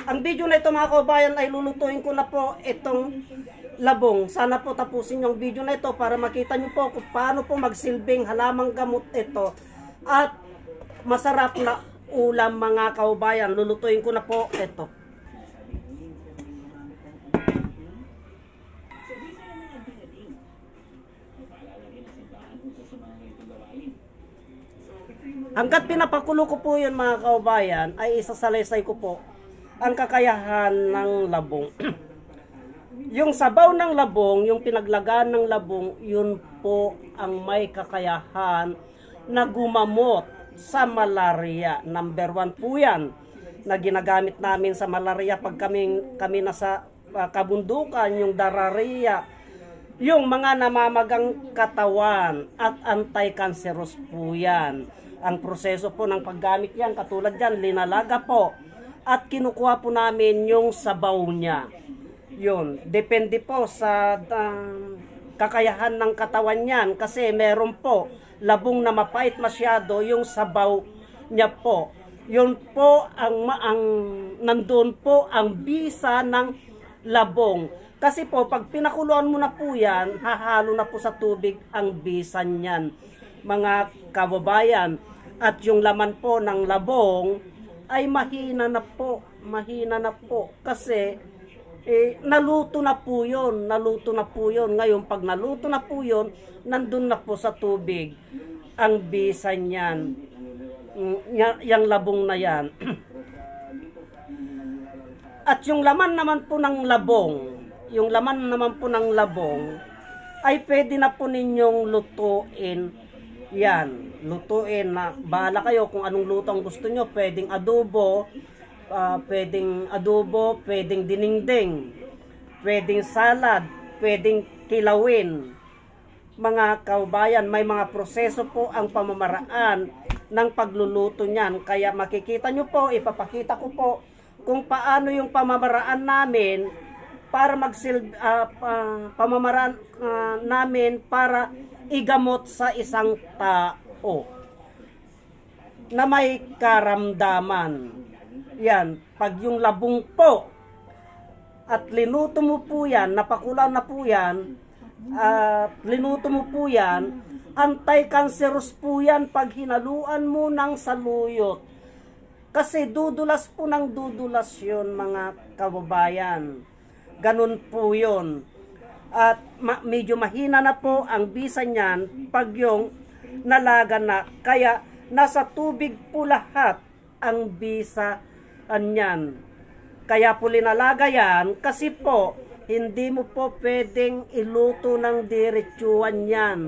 Ang video na ito mga kabayan ay lulutuin ko na po itong labong. Sana po tapusin yung video na ito para makita nyo po kung paano po magsilbing halamang gamot ito. At masarap na ulam mga kabayan. Lulutuin ko na po ito. Hanggat pinapakulo ko po yun mga kabayan, ay isasalaysay ko po ang kakayahan ng labong. Yung sabaw ng labong, yung pinaglagaan ng labong, yun po ang may kakayahan na gumamot sa malaria. Number 1 po yan na ginagamit namin sa malaria pag kami nasa kabundukan, yung dararia, yung mga namamagang katawan at anti-cancerous po yan. Ang proseso po ng paggamit yan, katulad yan, linalaga po at kinukuha po namin yung sabaw niya. Yun, depende po sa kakayahan ng katawan yan kasi meron po labong na mapait masyado yung sabaw niya po. Yun po ang nandun po ang bisa ng labong. Kasi po pag pinakuluan mo na po yan, hahalo na po sa tubig ang bisa niyan mga kababayan. At yung laman po ng labong ay mahina na po kasi naluto na po yun, Ngayon pag naluto na po yun, nandun na po sa tubig ang bisa niyan, yung labong na yan. At yung laman naman po ng labong, ay pwede na po ninyong lutuin yan. Lutuin na, bahala kayo kung anong luto ang gusto nyo. Pwedeng adobo, pwedeng dinengdeng, pwedeng salad, pwedeng kilawin. Mga kaubayan, may mga proseso po ang pamamaraan ng pagluluto niyan. Kaya makikita nyo po, ipapakita ko po kung paano yung pamamaraan namin para pamamaraan namin para igamot sa isang tao na may karamdaman. Yan, pag yung labong po at linuto mo po yan, napakulan na po yan, linuto mo po yan, anti-cancerous po yan pag hinaluan mo ng saluyot. Kasi dudulas po ng dudulas yun mga kababayan. Ganun po yun. At medyo mahina na po ang bisa niyan pag yung nalaga na. Kaya nasa tubig po lahat ang bisa niyan. Kaya po linalaga yan kasi po hindi mo po pwedeng iluto ng diretsuhan yan.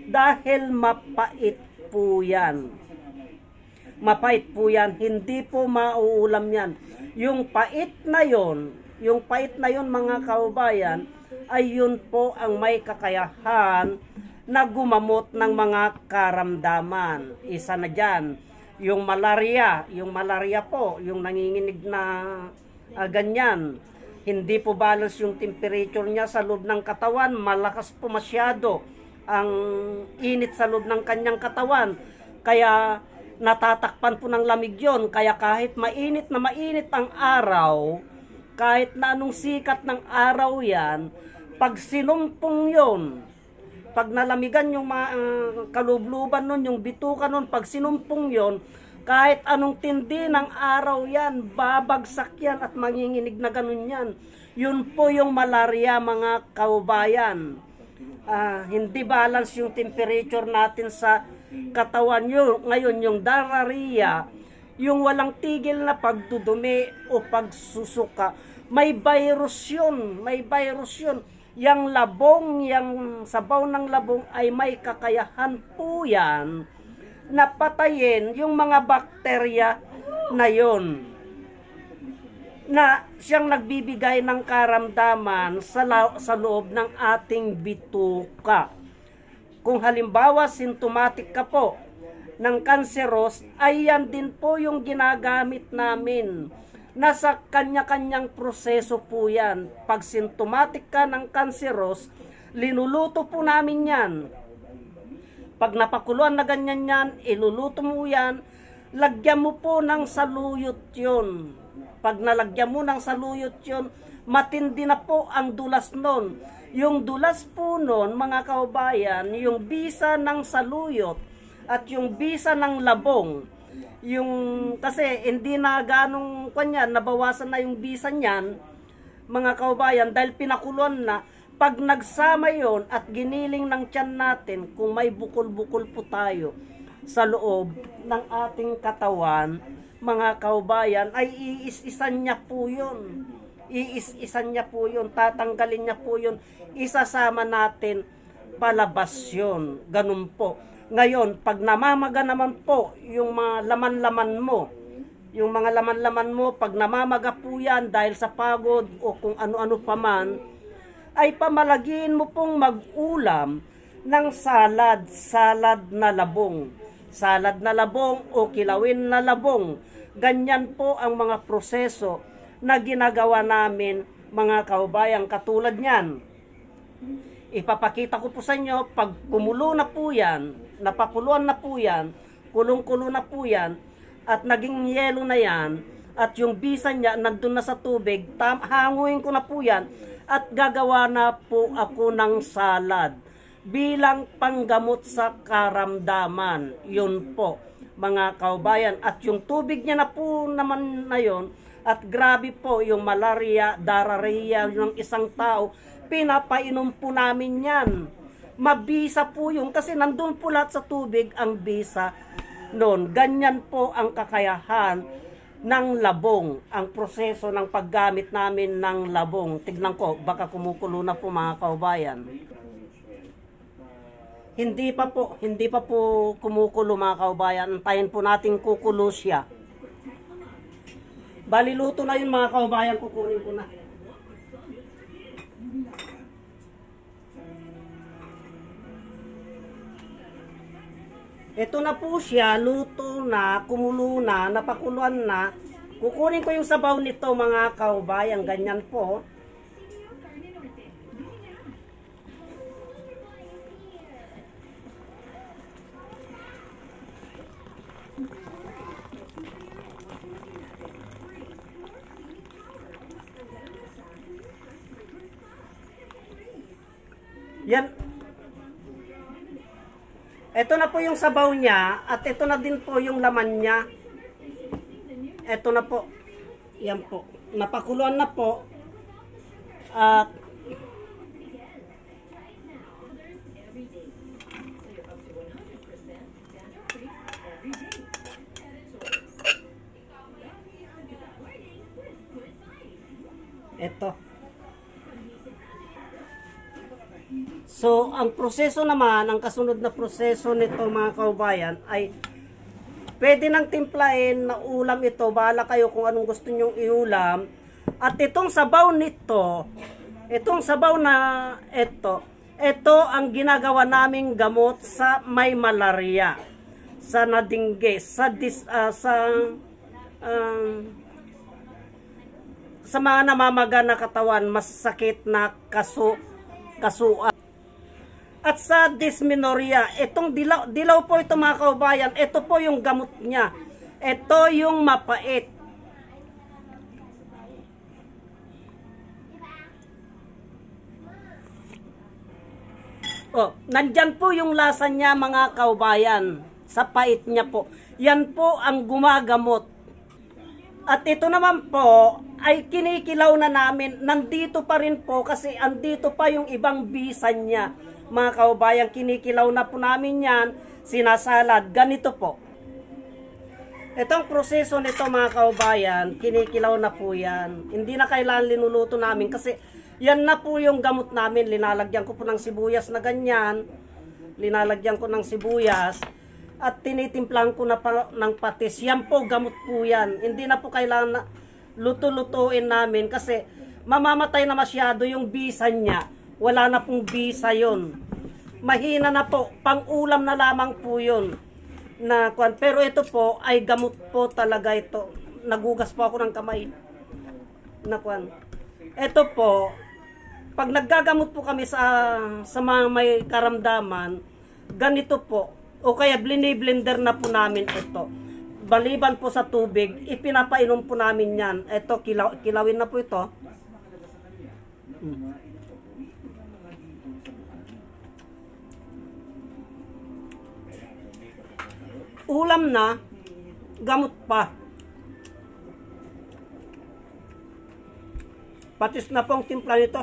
Dahil mapait po yan. Mapait po yan. Hindi po mauulam yan. Yung pait na yon mga kaubayan, ay yun po ang may kakayahan na gumamot ng mga karamdaman. Isa na dyan, yung malaria po, yung nanginginig na ganyan. Hindi po balance yung temperature niya sa loob ng katawan, malakas po masyado ang init sa loob ng kanyang katawan. Kaya natatakpan po ng lamig yun. Kaya kahit mainit na mainit ang araw, kahit na anong sikat ng araw yan, pag sinumpong yun, pag nalamigan yung kalubluban nun, yung bituka nun, pag sinumpong yun, kahit anong tindi ng araw yan, babagsak yan at manginginig na ganun yan. Yun po yung malaria mga kaubayan. Hindi balance yung temperature natin sa katawan nyo. Ngayon yung dararia, yung walang tigil na pagdudumi o pagsusuka, may virus yun. Yang labong, yang sabaw ng labong ay may kakayahan po yan na patayin yung mga bakterya na yon na siyang nagbibigay ng karamdaman sa loob ng ating bituka. Kung halimbawa symptomatic ka po ng kanseros, ay yan din po yung ginagamit namin. Nasa kanya-kanyang proseso po yan. Pag symptomatic ka ng kanseros, linuluto po namin yan. Pag napakuluan na ganyan yan, iluluto mo yan, lagyan mo po ng saluyot yun. Pag nalagyan mo ng saluyot yun, matindi na po ang dulas nun. Yung dulas po nun, mga kaubayan, yung bisa ng saluyot at yung bisa ng labong, yung kasi hindi na ganong kanya, nabawasan na yung bisa niyan, mga kaubayan, dahil pinakuluan na. Pag nagsama yon at giniling ng tiyan natin, kung may bukol-bukol po tayo sa loob ng ating katawan, mga kaubayan, ay iis-isan niya po yun. Iis-isan niya po yun, tatanggalin niya po yun, isasama natin palabas yun. Ganun po. Ngayon, pag namamaga naman po yung mga laman-laman mo, yung mga laman-laman mo, pag namamaga po yan dahil sa pagod o kung ano-ano pa man, ay pamalagiin mo pong mag-ulam ng salad na labong. Salad na labong o kilawin na labong. Ganyan po ang mga proseso na ginagawa namin, mga kaubayan, katulad niyan. Ipapakita ko po sa inyo, pag kumulo na po yan, napakuluan na po yan, kulong-kulo na po yan, at naging yelo na yan, at yung bisa niya nandun na sa tubig, hanguin ko na po yan, at gagawa na po ako ng salad bilang panggamot sa karamdaman. Yun po, mga kaubayan. At yung tubig niya na po naman na yun, at grabe po yung malaria, diarrhea ng isang tao, pinapainom po namin yan. Mabisa po yung, kasi nandun po lahat sa tubig ang bisa noon. Ganyan po ang kakayahan ng labong, ang proseso ng paggamit namin ng labong. Tignan ko, baka kumukulo na po, mga kaubayan. Hindi pa po kumukulo, mga kaubayan. Antayin po natin kukulo siya. Baliluto na yun, mga kaubayan, kukunin ko na. Ito na po siya, luto na, kumulo na, napakuluan na. Kukunin ko yung sabaw nito, mga kaubayan, ganyan po. Yan. Ito na po yung sabaw niya at ito na din po yung laman niya. Ito na po. Yan po. Napakuluan na po. At ito. So, ang proseso naman, ang kasunod na proseso nito, mga kaubayan, ay pwede nang timplahin na ulam ito. Bahala kayo kung anong gusto nyong iulam. At itong sabaw nito, itong sabaw na ito ang ginagawa naming gamot sa may malaria, sa nadingge, sa mga namamaga na katawan, masakit na kasuan. At sa dysmenorrhea, itong dilaw po ito, mga kaubayan, ito po yung gamot niya. Ito yung mapait. Oh, nandyan po yung lasa niya, mga kaubayan. Sa pait niya po. Yan po ang gumagamot. At ito naman po ay kinikilaw na namin. Nandito pa rin po kasi andito pa yung ibang bisa niya. Mga kaubayan, kinikilaw na po namin yan, sinasalad, ganito po. Itong proseso nito, mga kaubayan, kinikilaw na po yan. Hindi na kailangan linuluto namin kasi yan na po yung gamot namin. Linalagyan ko po ng sibuyas na ganyan, linalagyan ko ng sibuyas, at tinitimplang ko na ng patis. Yan po, gamot po yan. Hindi na po kailangan na luto-lutuin namin kasi mamamatay na masyado yung bisa niya. Wala na pong bisa yun. Mahina na po. Pang-ulam na lamang po yun. Pero ito po ay gamot po talaga ito. Nagugas po ako ng kamay. Ito po, pag naggagamot po kami sa mga may karamdaman, ganito po. O kaya blender na po namin ito. Baliban po sa tubig, ipinapainom po namin yan. Ito, kilawin na po ito. Ulam na, gamot pa. Patis na pong timpla nito.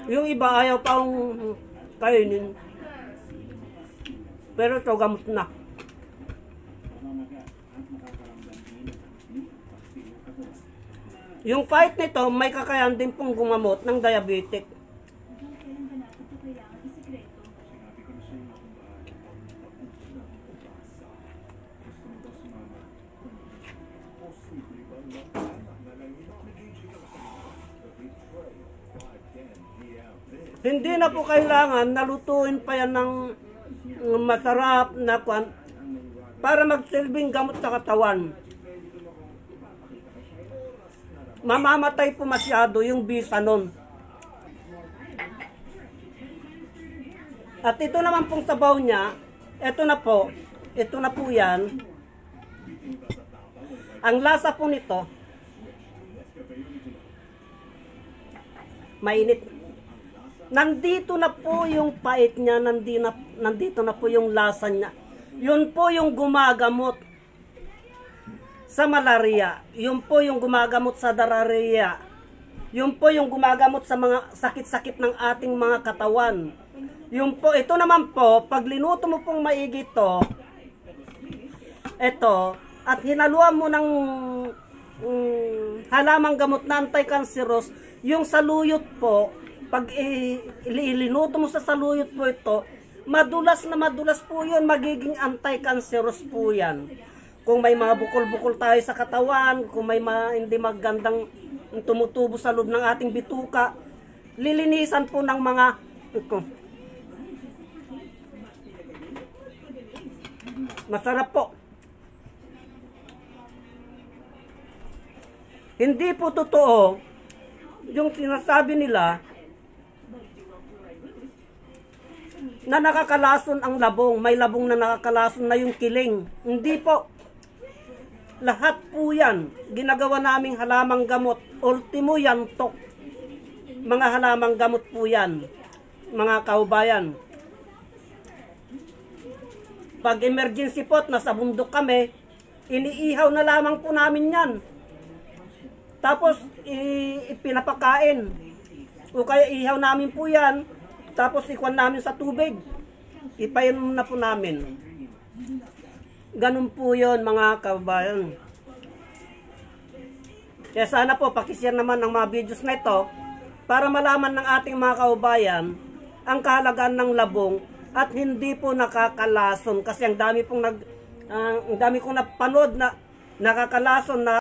Yung iba ayaw pang kainin. Pero ito gamot na. Yung kahit nito, may kakayahan din pong gumamot ng diabetic. Hindi na po kailangan nalutuin pa yan ng masarap na kwan para magsilbing gamot sa katawan. Mamamatay po masyado yung bisa nun. At ito naman pong sabaw niya, ito na po yan. Ang lasa po nito, mainit. Nandito na po yung pait niya, nandito na po yung lasa niya. Yun po yung gumagamot sa malaria. Yun po yung gumagamot sa diarrhea. Yun po yung gumagamot sa mga sakit-sakit ng ating mga katawan. Yun po, ito naman po, pag linuto mo pong maigi to, ito, at hinaluan mo ng halamang gamot na anti-cancerous, yung saluyot po, pag ilinuto mo sa saluyot po ito, madulas na madulas po yun, magiging anti-cancerous po yan. Kung may mga bukol-bukol tayo sa katawan, kung may hindi magandang tumutubo sa loob ng ating bituka, lilinisan po ng mga ito. Masarap po. Hindi po totoo yung sinasabi nila na nakakalason ang labong. May labong na nakakalason na yung kiling. Hindi po. Lahat po yan. Ginagawa naming halamang gamot. Ultimo yan, tok. Mga halamang gamot po yan. Mga kaubayan. Pag emergency po, nasa bundok kami, iniihaw na lamang po namin yan. Tapos, ipinapakain. O kaya ihaw namin po yan. Tapos, ikuan namin sa tubig. Ipainom na po namin. Ganun po yun, mga kabayan. Kaya sana po, pakishare naman ang mga videos na ito para malaman ng ating mga kaubayan ang kahalagaan ng labong at hindi po nakakalason. Kasi ang dami kong napanood na nakakalason na